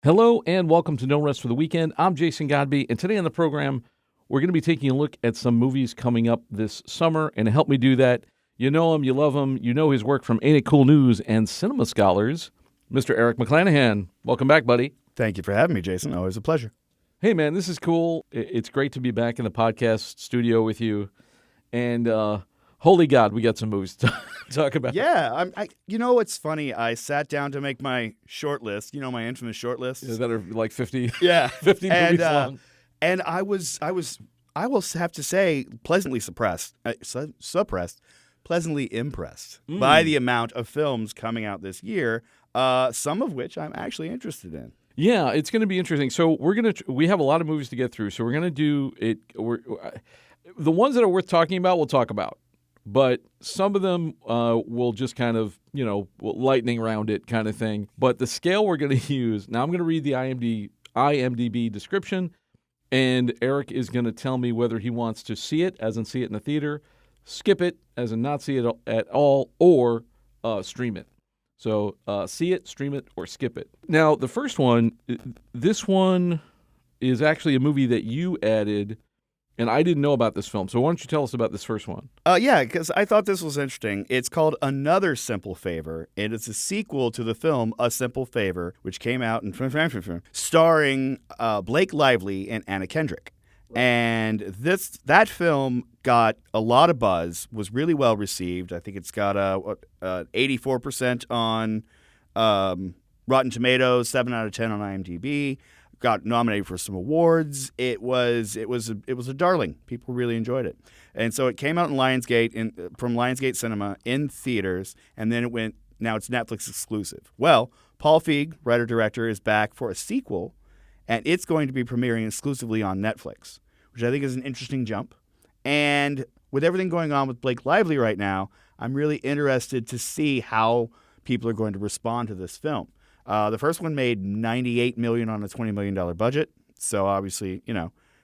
Hello and welcome to No Rest for the Weekend. I'm Jason Godbey, and today on the program, we're going to be taking a look at some movies coming up this summer. And to help me do that, you know him, you love him, you know his work from Ain't It Cool News and Cinema Scholars, Mr. Eric McClanahan. Welcome back, buddy. Thank you for having me, Jason. Always a pleasure. Hey, man, this is cool. It's great to be back in the podcast studio with you. And holy God, we got some movies to talk about. Yeah, you know what's funny? I sat down to make my short list. You know, my infamous short list. That are like 50, yeah, 50 movies long. And I will have to say, pleasantly pleasantly impressed by the amount of films coming out this year. Some of which I'm actually interested in. Yeah, it's going to be interesting. So we have a lot of movies to get through. So we're going to do it. The ones that are worth talking about, we'll talk about. But some of them will just kind of, lightning round it kind of thing. But the scale we're going to use, now I'm going to read the IMDb description, and Eric is going to tell me whether he wants to see it, as in see it in the theater, skip it, as in not see it at all, or stream it. So see it, stream it, or skip it. Now, the first one, this one is actually a movie that you added, and I didn't know about this film. So why don't you tell us about this first one? Yeah, because I thought this was interesting. It's called Another Simple Favor, and it's a sequel to the film A Simple Favor, which came out in starring Blake Lively and Anna Kendrick. And that film got a lot of buzz, was really well received. I think it's got 84% on Rotten Tomatoes, 7 out of 10 on IMDb. Got nominated for some awards. It was a darling. People really enjoyed it, and so it came out in Lionsgate from Lionsgate Cinema in theaters, and then now it's Netflix exclusive. Well, Paul Feig, writer director, is back for a sequel. And it's going to be premiering exclusively on Netflix, which I think is an interesting jump. And with everything going on with Blake Lively right now, I'm really interested to see how people are going to respond to this film. The first one made $98 million on a $20 million budget. So obviously,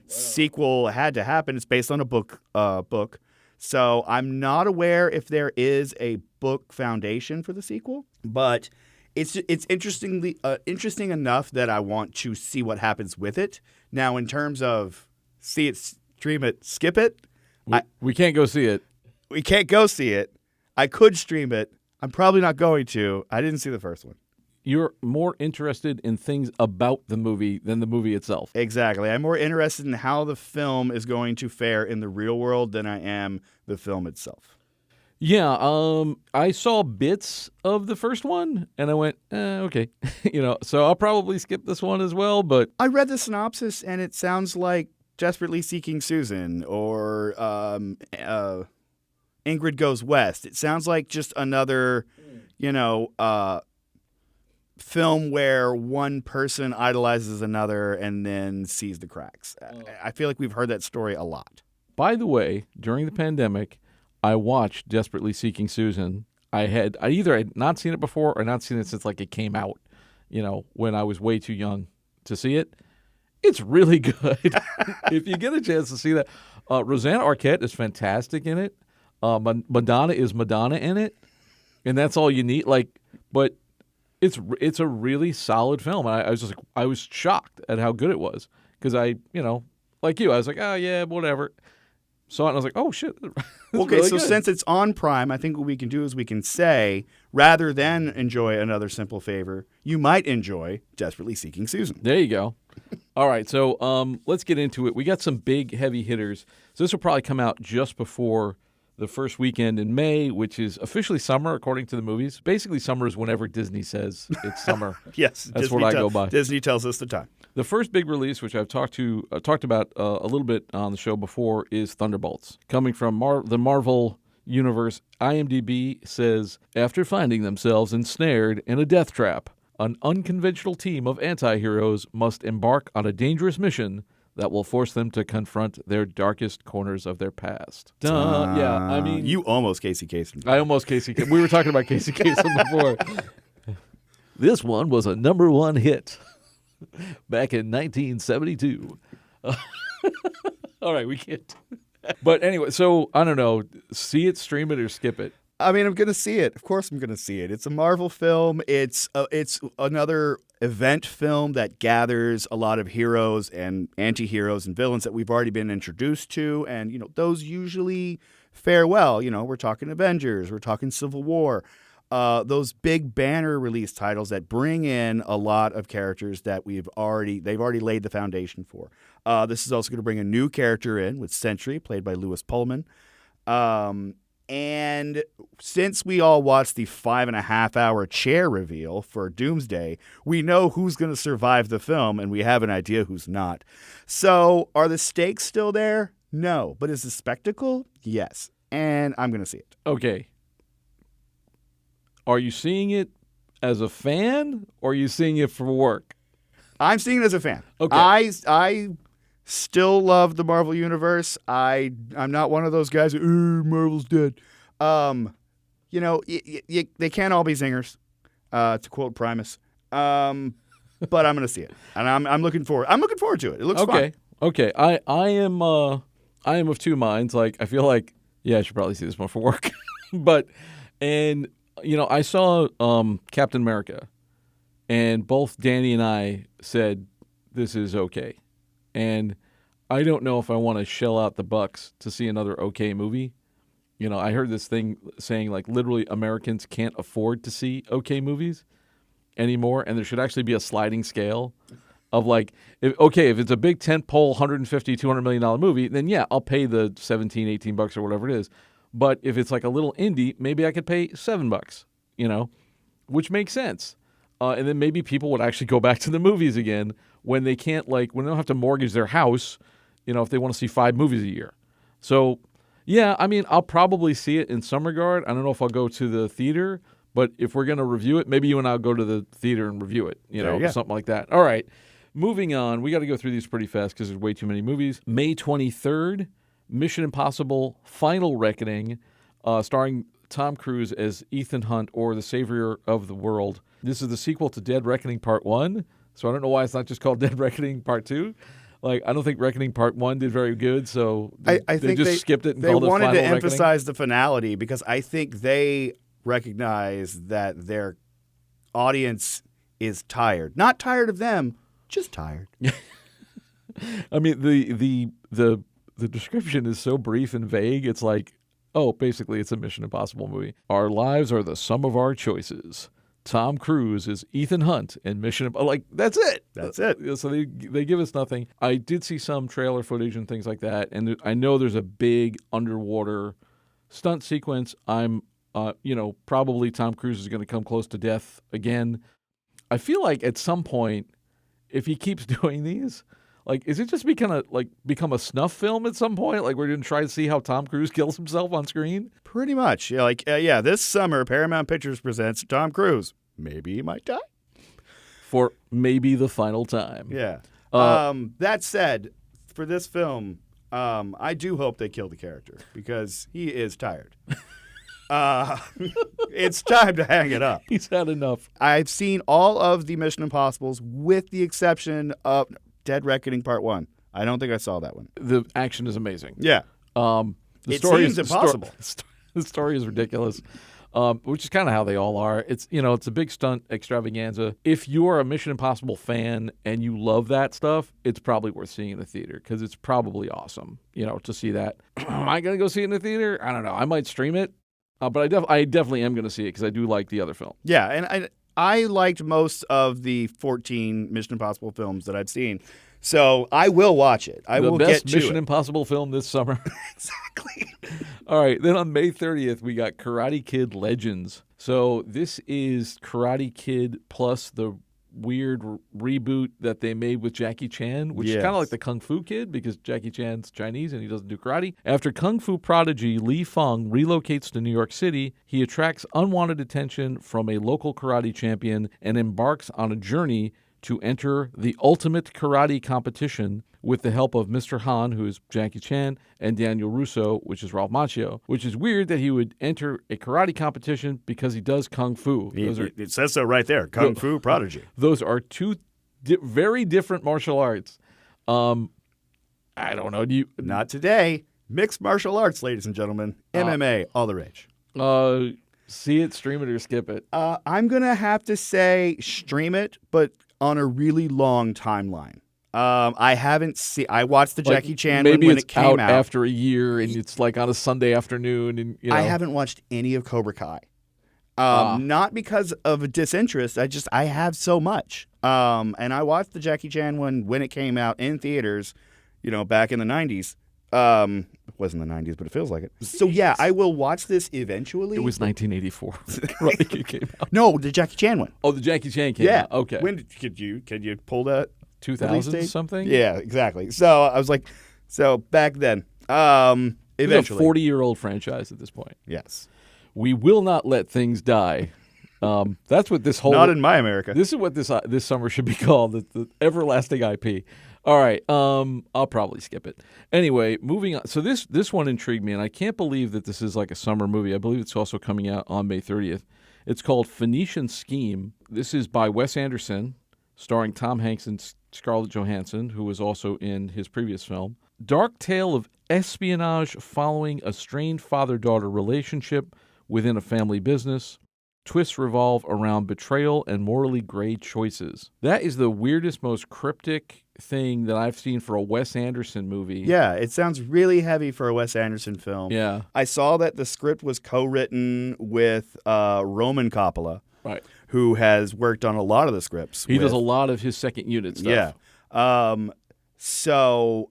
sequel had to happen. It's based on a book. So I'm not aware if there is a book foundation for the sequel, but It's interesting enough that I want to see what happens with it. Now, in terms of see it, stream it, skip it, we can't go see it. We can't go see it. I could stream it. I'm probably not going to. I didn't see the first one. You're more interested in things about the movie than the movie itself. Exactly. I'm more interested in how the film is going to fare in the real world than I am the film itself. Yeah, I saw bits of the first one, and I went, okay. So I'll probably skip this one as well, but I read the synopsis, and it sounds like Desperately Seeking Susan or Ingrid Goes West. It sounds like just another, film where one person idolizes another and then sees the cracks. I feel like we've heard that story a lot. By the way, during the pandemic, I watched Desperately Seeking Susan. I either had not seen it before or not seen it since it came out, when I was way too young to see it. It's really good. If you get a chance to see that. Rosanna Arquette is fantastic in it. Madonna is Madonna in it. And that's all you need. But it's a really solid film. And I was shocked at how good it was. Because like you, I was like, oh yeah, whatever. Saw it and I was like, oh, shit. Okay, really so good. Since it's on Prime, I think what we can do is we can say, rather than enjoy Another Simple Favor, you might enjoy Desperately Seeking Susan. There you go. All right, so let's get into it. We got some big, heavy hitters. So this will probably come out just before the first weekend in May, which is officially summer, according to the movies. Basically, summer is whenever Disney says it's summer. Yes. That's what I go by. Disney tells us the time. The first big release, which I've talked about a little bit on the show before, is Thunderbolts. Coming from the Marvel universe, IMDb says, after finding themselves ensnared in a death trap, an unconventional team of anti-heroes must embark on a dangerous mission that will force them to confront their darkest corners of their past. Yeah, I mean... You almost Casey Kasem. I almost Casey Kasem. We were talking about Casey Kasem before. This one was a number one hit back in 1972. All right, we can't. But anyway, so I don't know. See it, stream it, or skip it. I mean, I'm going to see it. Of course I'm going to see it. It's a Marvel film. It's another event film that gathers a lot of heroes and anti-heroes and villains that we've already been introduced to. And, those usually fare well. We're talking Avengers, we're talking Civil War. Those big banner release titles that bring in a lot of characters that they've already laid the foundation for. This is also going to bring a new character in with Sentry, played by Lewis Pullman. And since we all watched the 5.5-hour chair reveal for Doomsday, we know who's going to survive the film, and we have an idea who's not. So are the stakes still there? No. But is the spectacle? Yes. And I'm going to see it. Okay. Are you seeing it as a fan, or are you seeing it for work? I'm seeing it as a fan. Okay. I still love the Marvel Universe. I'm not one of those guys who, Marvel's dead. They can't all be zingers, to quote Primus. But I'm going to see it, and I'm looking forward. I'm looking forward to it. It looks fun. Okay. I am of two minds. Like, I feel like, I should probably see this one for work. I saw Captain America, and both Danny and I said this is okay. And I don't know if I want to shell out the bucks to see another okay movie. I heard this thing saying, like, literally Americans can't afford to see okay movies anymore, and there should actually be a sliding scale of, like, if it's a big tentpole $150, $200 million movie, then I'll pay the $17, $18 or whatever it is. But if it's like a little indie, maybe I could pay $7, which makes sense. And then maybe people would actually go back to the movies again when they can't, when they don't have to mortgage their house, if they want to see 5 movies a year. So, I'll probably see it in some regard. I don't know if I'll go to the theater, but if we're going to review it, maybe you and I'll go to the theater and review it, something like that. All right. Moving on. We got to go through these pretty fast because there's way too many movies. May 23rd. Mission Impossible Final Reckoning, starring Tom Cruise as Ethan Hunt, or the Savior of the World. This is the sequel to Dead Reckoning Part 1, so I don't know why it's not just called Dead Reckoning Part 2. I don't think Reckoning Part 1 did very good, so I think they skipped it and they called it Final wanted to Reckoning. emphasize the finality because I think they recognize that their audience is tired. Not tired of them, just tired. I mean, the description is so brief and vague. It's like, basically it's a Mission Impossible movie. Our lives are the sum of our choices. Tom Cruise is Ethan Hunt in Mission Impossible. Like, that's it. That's it. So they give us nothing. I did see some trailer footage and things like that, and I know there's a big underwater stunt sequence. I'm, probably Tom Cruise is going to come close to death again. I feel like at some point, if he keeps doing these, is it just become a snuff film at some point? Like, we're going to try to see how Tom Cruise kills himself on screen? Pretty much. This summer, Paramount Pictures presents Tom Cruise. Maybe he might die. For maybe the final time. Yeah. That said, for this film, I do hope they kill the character because he is tired. It's time to hang it up. He's had enough. I've seen all of the Mission Impossibles with the exception of Dead Reckoning Part 1. I don't think I saw that one. The action is amazing. Yeah. The story seems impossible. The story is ridiculous, which is kind of how they all are. It's a big stunt extravaganza. If you are a Mission Impossible fan and you love that stuff, it's probably worth seeing in the theater because it's probably awesome, to see that. Am I going to go see it in the theater? I don't know. I might stream it, but I definitely am going to see it because I do like the other film. Yeah, and I liked most of the 14 Mission Impossible films that I've seen. So I will watch it. I will get to it. The best Mission Impossible film this summer. Exactly. All right. Then on May 30th, we got Karate Kid Legends. So this is Karate Kid plus the weird reboot that they made with Jackie Chan, which is kind of like the Kung Fu Kid because Jackie Chan's Chinese and he doesn't do karate. After Kung Fu prodigy Li Feng relocates to New York City, he attracts unwanted attention from a local karate champion and embarks on a journey to enter the ultimate karate competition with the help of Mr. Han, who is Jackie Chan, and Daniel Russo, which is Ralph Macchio, which is weird that he would enter a karate competition because he does Kung Fu. It says so right there, Kung Fu prodigy. Those are two very different martial arts. I don't know. Not today. Mixed martial arts, ladies and gentlemen. MMA, all the rage. See it, stream it, or skip it. I'm going to have to say stream it, but on a really long timeline. I haven't seen. I watched the Jackie Chan maybe when it's it came out after a year, and it's like on a Sunday afternoon, and I haven't watched any of Cobra Kai. Not because of a disinterest. I have so much. And I watched the Jackie Chan one when it came out in theaters, back in the 90s. It wasn't the 90s, but it feels like it. So yeah, I will watch this eventually. It was 1984. Right, it came out. No, the Jackie Chan one. Oh, the Jackie Chan came out. Okay. When can you pull that? 2000 something? Yeah, exactly. So I was like, back then. Eventually. It's a 40-year-old franchise at this point. Yes. We will not let things die. That's what this whole... Not in my America. This is what this summer should be called, the everlasting IP. All right, I'll probably skip it. Anyway, moving on. So this one intrigued me, and I can't believe that this is like a summer movie. I believe it's also coming out on May 30th. It's called Phoenician Scheme. This is by Wes Anderson, starring Tom Hanks and Scarlett Johansson, who was also in his previous film. Dark tale of espionage following a strained father-daughter relationship within a family business. Twists revolve around betrayal and morally gray choices. That is the weirdest, most cryptic thing that I've seen for a Wes Anderson movie. Yeah, it sounds really heavy for a Wes Anderson film. Yeah. I saw that the script was co-written with Roman Coppola, Right. who has worked on a lot of the scripts. He does a lot of his second unit stuff. Yeah. So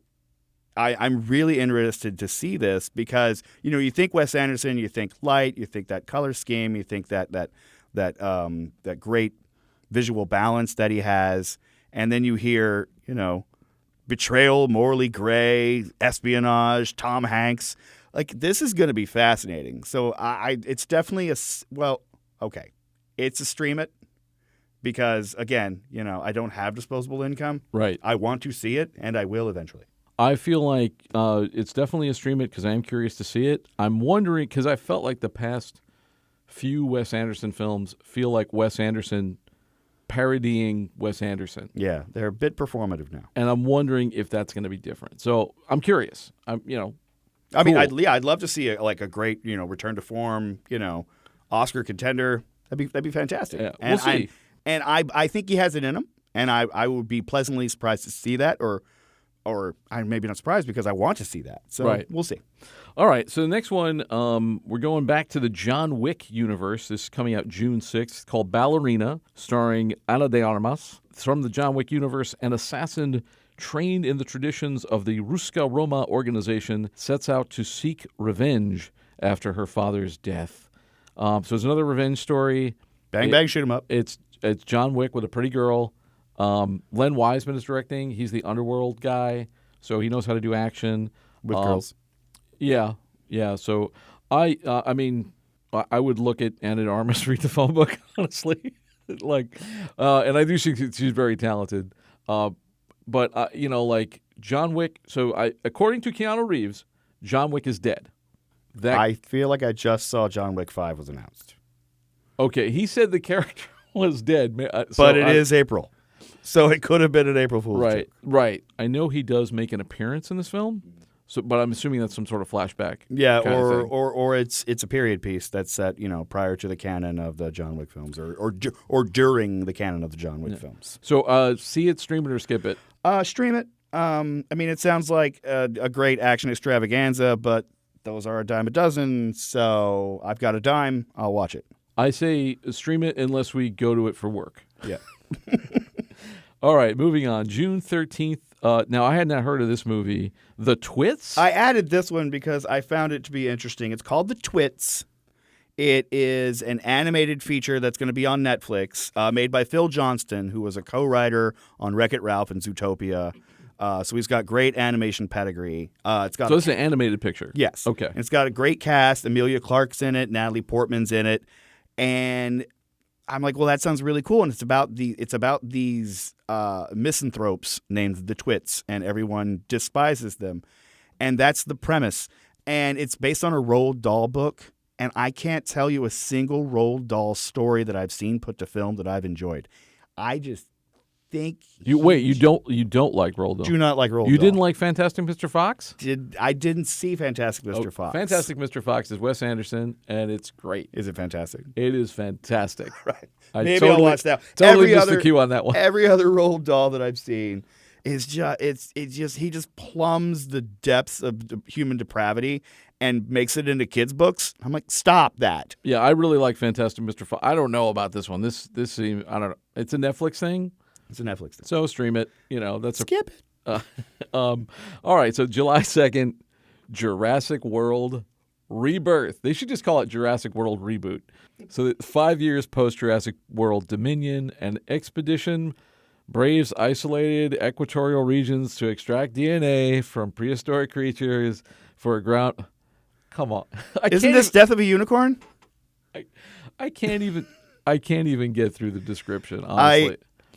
I'm really interested to see this because, you think Wes Anderson, you think light, you think that color scheme, you think that great visual balance that he has, and then you hear, betrayal, morally gray, espionage, Tom Hanks. Like, this is going to be fascinating. So it's definitely okay. It's a stream it because, again, I don't have disposable income. Right. I want to see it, and I will eventually. I feel like it's definitely a stream it because I am curious to see it. I'm wondering because I felt like the past few Wes Anderson films feel like Wes Anderson parodying Wes Anderson. Yeah, they're a bit performative now. And I'm wondering if that's going to be different. So I'm curious. I mean, I'd love to see a great, return to form, Oscar contender. That'd be fantastic. Yeah, we'll see. I think he has it in him, and I would be pleasantly surprised to see that, or I'm maybe not surprised because I want to see that. So right. We'll see. All right. So the next one, we're going back to the John Wick universe. This is coming out June 6th, called Ballerina, starring Ana de Armas. It's from the John Wick universe. An assassin trained in the traditions of the Ruska Roma organization sets out to seek revenge after her father's death. So it's another revenge story. Bang, bang, shoot 'em up. It's John Wick with a pretty girl. Len Wiseman is directing. He's the underworld guy, so he knows how to do action With girls. Yeah. So I would look at Ana de Armas read the phone book, honestly. And I do think she's very talented. But John Wick. So according to Keanu Reeves, John Wick is dead. I feel like I just saw John Wick 5 was announced. Okay, he said the character was dead, but it is April. So it could have been an April Fool's joke. Right. I know he does make an appearance in this film, but I'm assuming that's some sort of flashback. Yeah, or it's a period piece that's set prior to the canon of the John Wick films, or during the canon of the John Wick films. So see it, stream it, or skip it. Stream it. It sounds like a great action extravaganza, but those are a dime a dozen. So I've got a dime. I'll watch it. I say stream it unless we go to it for work. Yeah. All right, moving on. June 13th. Now, I had not heard of this movie. The Twits? I added this one because I found it to be interesting. It's called The Twits. It is an animated feature that's going to be on Netflix, made by Phil Johnston, who was a co-writer on Wreck-It Ralph and Zootopia. So he's got great animation pedigree. So this is an animated picture? Yes. Okay. And it's got a great cast. Emilia Clarke's in it. Natalie Portman's in it. And I'm like, well, that sounds really cool. And it's about these misanthropes named the Twits, and everyone despises them. And that's the premise. And it's based on a Roald Dahl book. And I can't tell you a single Roald Dahl story that I've seen put to film that I've enjoyed. I just think You don't like Roald Dahl. do not like Roald Dahl. You didn't like Fantastic Mr. Fox? I didn't see Fantastic Mr. Fox. Fantastic Mr. Fox is Wes Anderson, and it's great. Is it fantastic? It is fantastic. Right. Maybe I'll watch that. Totally missed the cue on that one. Every other Roald Dahl that I've seen is he just plumbs the depths of human depravity and makes it into kids' books. I'm like, stop that. Yeah, I really like Fantastic Mr. Fox. I don't know about this one. This seems, I don't know. It's a Netflix thing. It's a Netflix thing. So stream it. Skip it. All right, so July 2nd, Jurassic World Rebirth. They should just call it Jurassic World Reboot. So 5 years post Jurassic World Dominion, an expedition braves isolated equatorial regions to extract DNA from prehistoric creatures for a ground. Come on. Isn't this Death of a Unicorn? I can't even get through the description, honestly.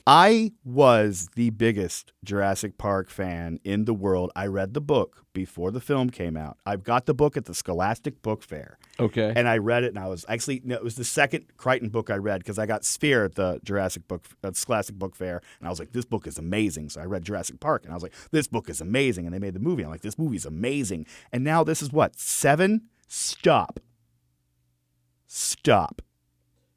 I was the biggest Jurassic Park fan in the world. I read the book before the film came out. I've got the book at the Scholastic Book Fair. Okay. And I read it, and it was the second Crichton book I read because I got Sphere at the Scholastic Book Fair, and I was like, this book is amazing. So I read Jurassic Park, and I was like, this book is amazing. And they made the movie. I'm like, this movie's amazing. And now this is what, 7? Stop.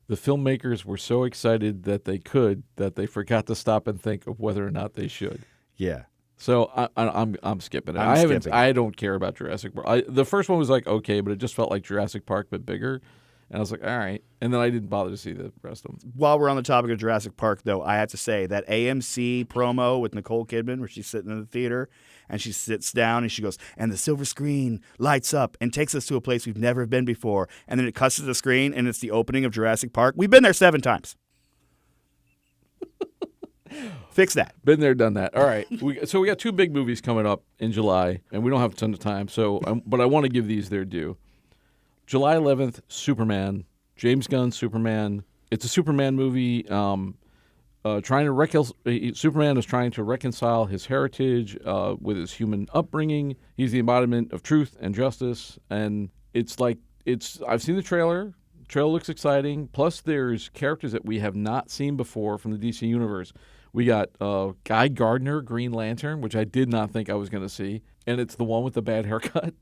The filmmakers were so excited that they forgot to stop and think of whether or not they should. Yeah. So I'm skipping it. Skipping. I don't care about Jurassic World. The first one was like okay, but it just felt like Jurassic Park but bigger. And I was like, all right. And then I didn't bother to see the rest of them. While we're on the topic of Jurassic Park, though, I have to say that AMC promo with Nicole Kidman, where she's sitting in the theater and she sits down and she goes, and the silver screen lights up and takes us to a place we've never been before. And then it cuts to the screen and it's the opening of Jurassic Park. We've been there 7 times. Fix that. Been there, done that. All right. So we got 2 big movies coming up in July, and we don't have a ton of time. But I want to give these their due. July 11th, Superman. James Gunn's Superman. It's a Superman movie. Superman is trying to reconcile his heritage with his human upbringing. He's the embodiment of truth and justice, and I've seen the trailer. The trailer looks exciting. Plus, there's characters that we have not seen before from the DC universe. We got Guy Gardner, Green Lantern, which I did not think I was going to see, and it's the one with the bad haircut,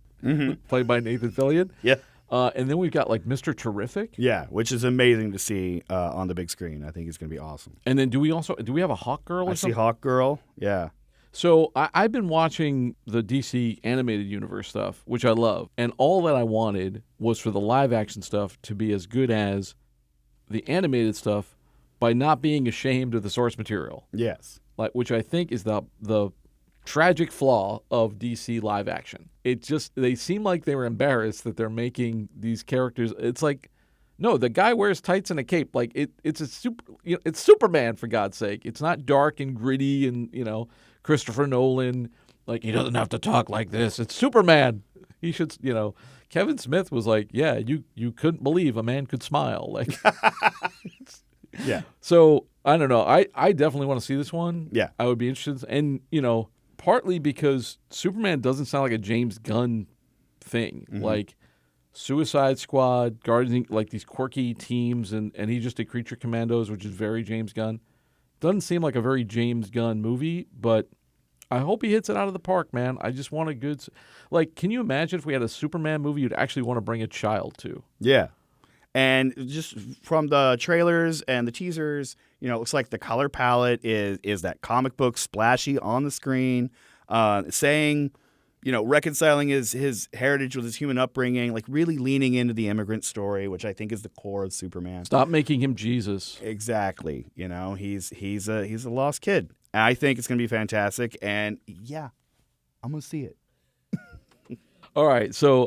played by Nathan Fillion. Yeah. And then we've got like Mr. Terrific. Yeah, which is amazing to see on the big screen. I think it's going to be awesome. And then do we have a Hawk Girl or something? I see Hawk Girl, yeah. So I've been watching the DC animated universe stuff, which I love. And all that I wanted was for the live action stuff to be as good as the animated stuff by not being ashamed of the source material. Yes. Which I think is the tragic flaw of DC live action. They seem like they were embarrassed that they're making these characters. It's like, no, the guy wears tights and a cape. Like it's Superman, for God's sake. It's not dark and gritty and Christopher Nolan. Like, he doesn't have to talk like this. It's Superman. He should, Kevin Smith was like, yeah, you couldn't believe a man could smile. Like, yeah. So I don't know. I definitely want to see this one. Yeah. I would be interested. And, partly because Superman doesn't sound like a James Gunn thing. Mm-hmm. Like Suicide Squad, Guardians, like these quirky teams, and he just did Creature Commandos, which is very James Gunn. Doesn't seem like a very James Gunn movie, but I hope he hits it out of the park, man. I just want a good... Like, can you imagine if we had a Superman movie you'd actually want to bring a child to? Yeah. And just from the trailers and the teasers, it looks like the color palette is that comic book splashy on the screen, saying, reconciling his heritage with his human upbringing, like really leaning into the immigrant story, which I think is the core of Superman. Stop making him Jesus. Exactly. He's a lost kid. And I think it's going to be fantastic. And yeah, I'm going to see it. All right, so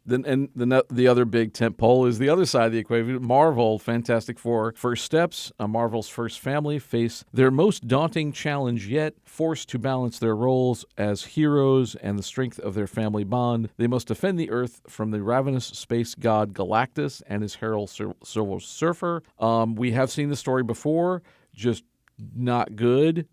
the other big tentpole is the other side of the equation. Marvel, Fantastic Four, First Steps. Marvel's first family face their most daunting challenge yet, forced to balance their roles as heroes and the strength of their family bond. They must defend the Earth from the ravenous space god Galactus and his herald Silver Surfer. We have seen the story before, just not good.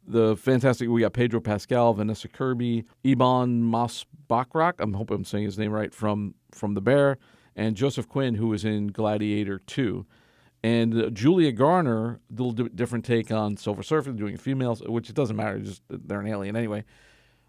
The Fantastic, we got Pedro Pascal, Vanessa Kirby, Ebon Moss-Bachrach, I hope I'm saying his name right, from The Bear, and Joseph Quinn, who was in Gladiator 2. And Julia Garner, a little different take on Silver Surfer, doing females, which it doesn't matter, just they're an alien anyway.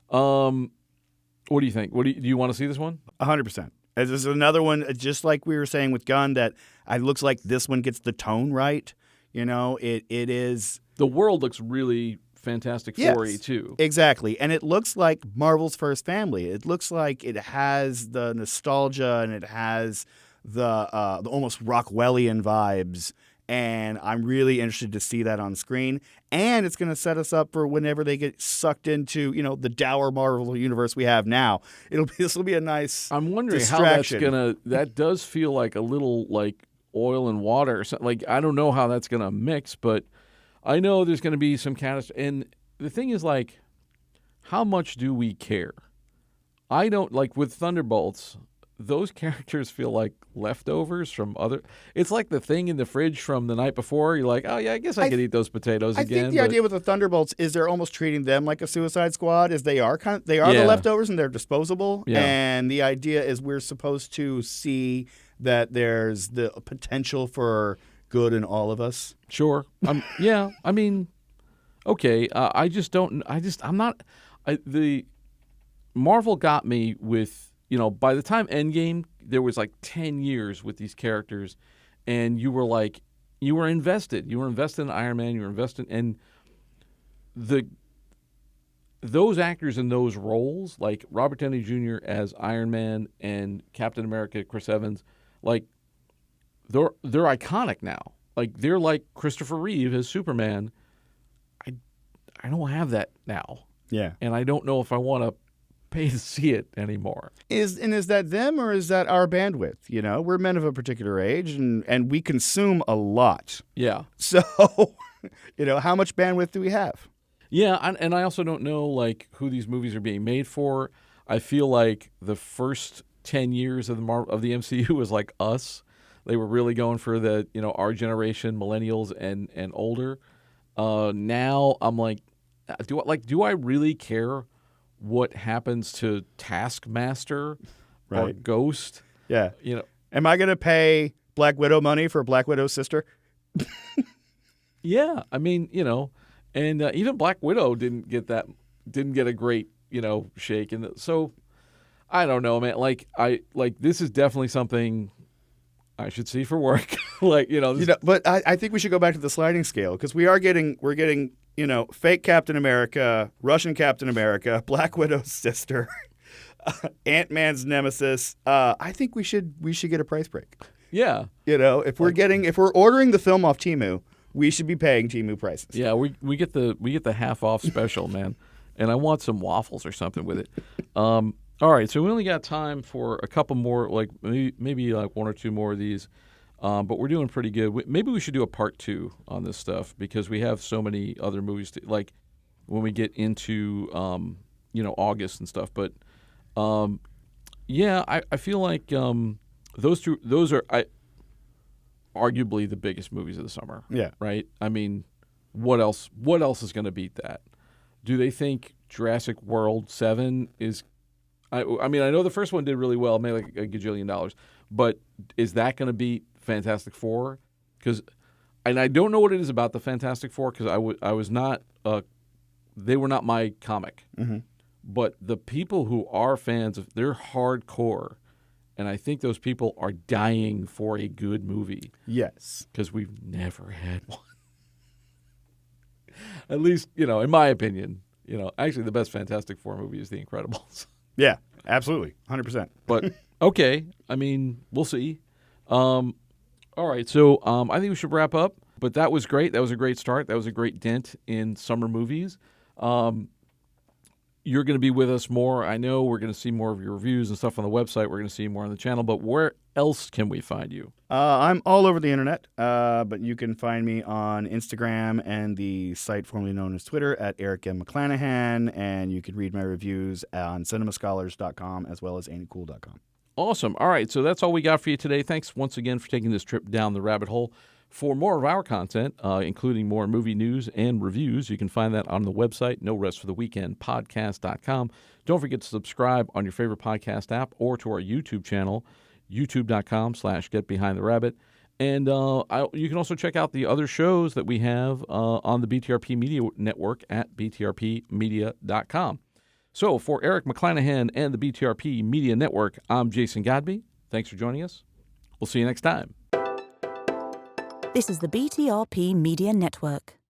What do you think? Do you want to see this one? 100%. This is another one, just like we were saying with Gunn, that it looks like this one gets the tone right. You know, it is. The world looks really Fantastic Four-y, too. Exactly. And it looks like Marvel's First Family. It looks like it has the nostalgia and it has the almost Rockwellian vibes. And I'm really interested to see that on screen. And it's going to set us up for whenever they get sucked into, the dour Marvel universe we have now. This will be a nice I'm wondering distraction. how that's going to – that does feel like a little like oil and water or something. Like, I don't know how that's going to mix, but I know there's going to be some kind of – and the thing is, like, how much do we care? I don't – like with Thunderbolts – those characters feel like leftovers from other. It's like the thing in the fridge from the night before. You're like, oh yeah, I guess I could eat those potatoes again. I think the idea with the Thunderbolts is they're almost treating them like a Suicide Squad. Is they are the leftovers and they're disposable. Yeah. And the idea is we're supposed to see that there's the potential for good in all of us. Sure. Yeah. I mean, okay. I'm not. The Marvel got me with. By the time Endgame, there was like 10 years with these characters, and you were invested. You were invested in Iron Man. You were invested in those actors in those roles, like Robert Downey Jr. as Iron Man and Captain America, Chris Evans, like they're iconic now. Like they're like Christopher Reeve as Superman. I don't have that now. Yeah, and I don't know if I want to pay to see it anymore. Is that them or is that our bandwidth? We're men of a particular age and we consume a lot. Yeah. So, how much bandwidth do we have? Yeah, and I also don't know like who these movies are being made for. I feel like the first 10 years of the MCU was like us. They were really going for the our generation, millennials and older. Now I'm like, do I really care what happens to Taskmaster or Ghost? Yeah. Am I going to pay Black Widow money for Black Widow's sister? Yeah. I mean, and even Black Widow didn't get a great, shake. And so I don't know, man. This is definitely something I should see for work. But I think we should go back to the sliding scale because we're getting fake Captain America, Russian Captain America, Black Widow's sister, Ant-Man's nemesis. I think we should get a price break. Yeah. If we're ordering the film off Temu, we should be paying Temu prices. Yeah, we get the half off special, man. And I want some waffles or something with it. All right, so we only got time for a couple more, like maybe like one or two more of these. But we're doing pretty good. Maybe we should do a part 2 on this stuff because we have so many other movies like when we get into August and stuff. But I feel like those are arguably the biggest movies of the summer. Yeah. Right? I mean, what else is going to beat that? Do they think Jurassic World 7 is I mean, I know the first one did really well, made like a gajillion dollars, but is that going to beat Fantastic Four? And I don't know what it is about the Fantastic Four because I was not they were not my comic. Mm-hmm. But the people who are fans they're hardcore, and I think those people are dying for a good movie. Yes, because we've never had one. At least in my opinion, actually the best Fantastic Four movie is The Incredibles. Yeah, absolutely, 100%. But okay, I mean we'll see. All right, so I think we should wrap up. But that was great. That was a great start. That was a great dent in summer movies. You're going to be with us more. I know we're going to see more of your reviews and stuff on the website. We're going to see more on the channel. But where else can we find you? I'm all over the internet, but you can find me on Instagram and the site formerly known as Twitter at Eric McClanahan. And you can read my reviews on cinemascholars.com as well as ain'titcool.com. Awesome. All right, so that's all we got for you today. Thanks once again for taking this trip down the rabbit hole. For more of our content, including more movie news and reviews, you can find that on the website, norestfortheweekendpodcast.com. Don't forget to subscribe on your favorite podcast app or to our YouTube channel, youtube.com/getbehindtherabbit. And you can also check out the other shows that we have on the BTRP Media Network at btrpmedia.com. So for Eric McClanahan and the BTRP Media Network, I'm Jason Godbey. Thanks for joining us. We'll see you next time. This is the BTRP Media Network.